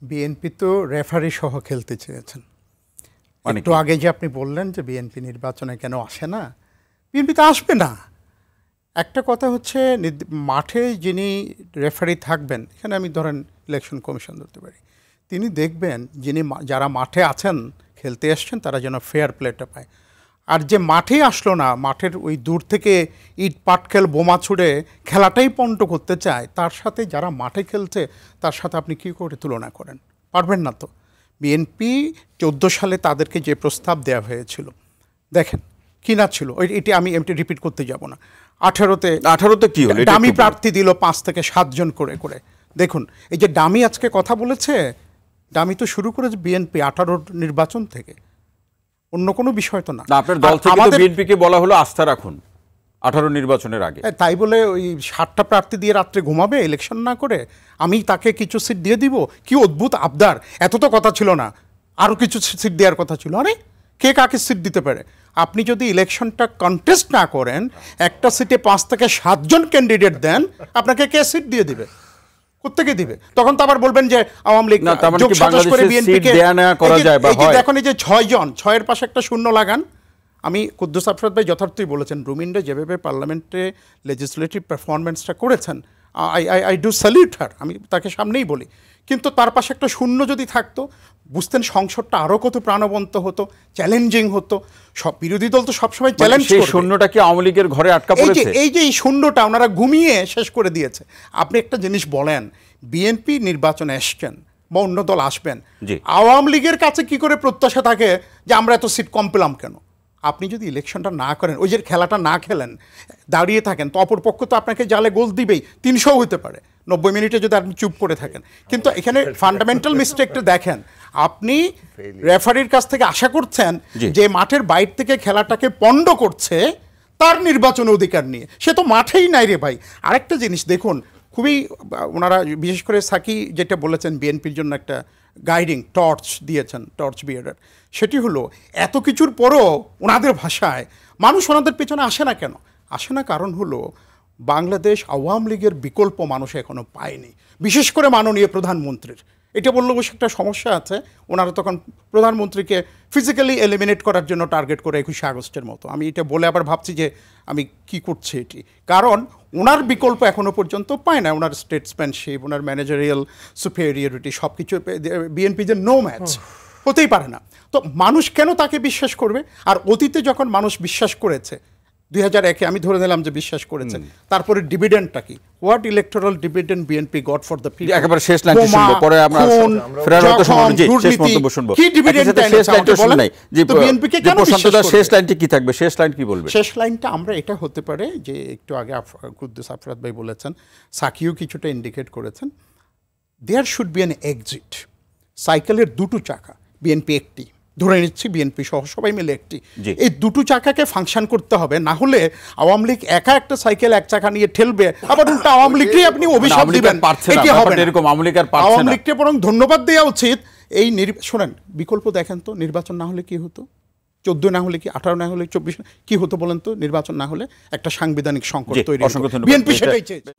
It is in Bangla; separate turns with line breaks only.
বিএনপি তো রেফারি সহ খেলতে চেয়েছেন। একটু আগে যে আপনি বললেন যে বিএনপি নির্বাচনে কেন আসে না, বিএনপি তো আসবে না। একটা কথা হচ্ছে মাঠে যিনি রেফারি থাকবেন, এখানে আমি ধরেন ইলেকশন কমিশন ধরতে পারি, তিনি দেখবেন যারা মাঠে আছেন খেলতে এসছেন তারা যেন ফেয়ার প্লেটা পায়। আর যে মাঠেই আসলো না, মাঠের ওই দূর থেকে ইট পাটকেল বোমা ছুড়ে খেলাটাই পণ্ড করতে চায়, তার সাথে যারা মাঠে খেলছে তার সাথে আপনি কী করে তুলনা করেন? পারবেন না তো। বিএনপি 14 সালে তাদেরকে যে প্রস্তাব দেওয়া হয়েছিল, দেখেন কি না ছিল, এটি আমি রিপিট করতে যাব না। 18তে কি হলো, ডামি প্রার্থী দিল 5 থেকে 7 জন করে করে। দেখুন এই যে ডামি আজকে কথা বলেছে, ডামি তো শুরু করেছে বিএনপি 18 নির্বাচন থেকে, অন্য কোনো বিষয় তো না।
আপনার দল থেকে তো বিএনপিকে বলা হলো আস্থা রাখুন 18 নির্বাচনের আগে,
তাই বলে ওই 7টা প্রার্থী দিয়ে রাত্রে ঘুমাবে ইলেকশন না করে? আমি তাকে কিছু সিট দিয়ে দিব? কি অদ্ভুত আবদার! এত তো কথা ছিল না, আরও কিছু সিট দেওয়ার কথা ছিল। আরে কে কাকে সিট দিতে পারে? আপনি যদি ইলেকশনটা কন্টেস্ট না করেন, একটা সিটে 5 থেকে 7 জন ক্যান্ডিডেট দেন, আপনাকে কে সিট দিয়ে দিবে? কোত্থেকে দিবে? তখন তো আবার বলবেন যে আওয়ামী লীগ করে বিএনপিকে দেখুন এই যে 6 জন, 6-এর পাশে একটা শূন্য লাগান। আমি কুদ্দুস আফরাদ ভাই যথার্থই বলেছেন, রুমিনরা যেভাবে পার্লামেন্টে লেজিসলেটিভ পারফরমেন্সটা করেছেন, আই ডু স্যালিউট হার, আমি তাকে সামনেই বলি। কিন্তু তার পাশে একটা শূন্য যদি থাকতো, বুঝতেন সংসদটা আরও কত প্রাণবন্ত হতো, চ্যালেঞ্জিং হতো। সব বিরোধী দল তো সবসময় চ্যালেঞ্জ করে।
শূন্যটা কি আওয়ামী লীগের ঘরে আটকা পড়েছে?
এই যে এই শূন্যটা ওনারা ঘুমিয়ে শেষ করে দিয়েছে। আপনি একটা জিনিস বলেন, বিএনপি নির্বাচনে এসছেন বা অন্য দল আসবেন, আওয়ামী লীগের কাছে কি করে প্রত্যাশা থাকে যে আমরা এত সিট কম পেলাম কেন? আপনি যদি ইলেকশনটা না করেন, ওই যে খেলাটা না খেলেন, দাঁড়িয়ে থাকেন, তো অপরপক্ষ তো আপনাকে জালে গোল দিবেই, 300 হতে পারে 90 মিনিটে যদি আপনি চুপ করে থাকেন। কিন্তু এখানে ফান্ডামেন্টাল মিস্টেকটা দেখেন, আপনি রেফারির কাছ থেকে আশা করছেন যে মাঠের বাইরে থেকে খেলাটাকে পণ্ড করছে তার নির্বাচন অধিকার নিয়ে, সে তো মাঠেই নাই রে ভাই। আরেকটা জিনিস দেখুন, খুবই ওনারা বিশেষ করে সাকি যেটা বলেছেন বিএনপির জন্য একটা গাইডিং টর্চ দিয়েছেন, টর্চ বিয়ারার, সেটি হলো এত কিছুর পরও ওনাদের ভাষায় মানুষ ওনাদের পেছনে আসে না কেন? আসে না কারণ হলো বাংলাদেশ আওয়ামী লীগের বিকল্প মানুষ এখনও পায়নি, বিশেষ করে মাননীয় প্রধানমন্ত্রীর। এটা বললে অবশ্য একটা সমস্যা আছে, ওনারা তখন প্রধানমন্ত্রীকে ফিজিক্যালি এলিমিনেট করার জন্য টার্গেট করে 21শে আগস্টের মতো। আমি এটা বলে আবার ভাবছি যে আমি কি করছি এটি, কারণ ওনার বিকল্প এখনও পর্যন্ত পায় না। ওনার স্টেটসম্যানশিপ, ওনার ম্যানেজারিয়াল সুপেরিয়রিটি সব কিছু বিএনপি যে নো ম্যাচ, হতেই পারে না। তো মানুষ কেন তাকে বিশ্বাস করবে? আর অতীতে যখন মানুষ বিশ্বাস করেছে 2001-এ, আমি ধরে নিলাম যে বিশ্বাস করেছে, তারপরে ডিভিডেন্ডটা কি? What electoral dividend BNP goat for the people?
একেবারে শেষ লাইনটা শুনবো, পরে আমরা ফেরার মতো সময় জি শেষ মন্তব্য শুনবো।
কি ডিভিডেন্ড
শেষ লাইনটা শুনুন নাই যে
বিএনপিকে কেন বিশ্বাস করবে?
শেষ লাইনটি কি থাকবে? শেষ লাইন কি বলবে?
শেষ লাইনটা আমরা এটা হতে পারে যে একটু আগে কুদ্দুস আফরাদ ভাই বলেছেন, সাকিও কিছুটা ইন্ডিকেট করেছেন, there should be an exit. সাইকেলের দুটো চাকা, বিএনপি একটি, ধরে নিচ্ছি বিএনপি সহ সবাই মিলে একটি, এই দুটো চাকাকে ফাংশন করতে হবে। না হলে আওয়ামী লীগ একা একটা সাইকেল এক চাকা নিয়ে ঠেলবে, আবার উল্টা আওয়ামী লীগকে আপনি অভিশাপ দিবেন, এটি হবে না। আওয়ামী লীগকে বরং ধন্যবাদ দেওয়া উচিত। এই শোনেন, বিকল্প দেখেন তো, নির্বাচন না হলে কি হতো? 14 না হলে কি, 18 না হলে 24 কি হতো বলেন তো? নির্বাচন না হলে একটা সাংবিধানিক সংকট তৈরি, বিএনপি সেটাই চেয়েছে।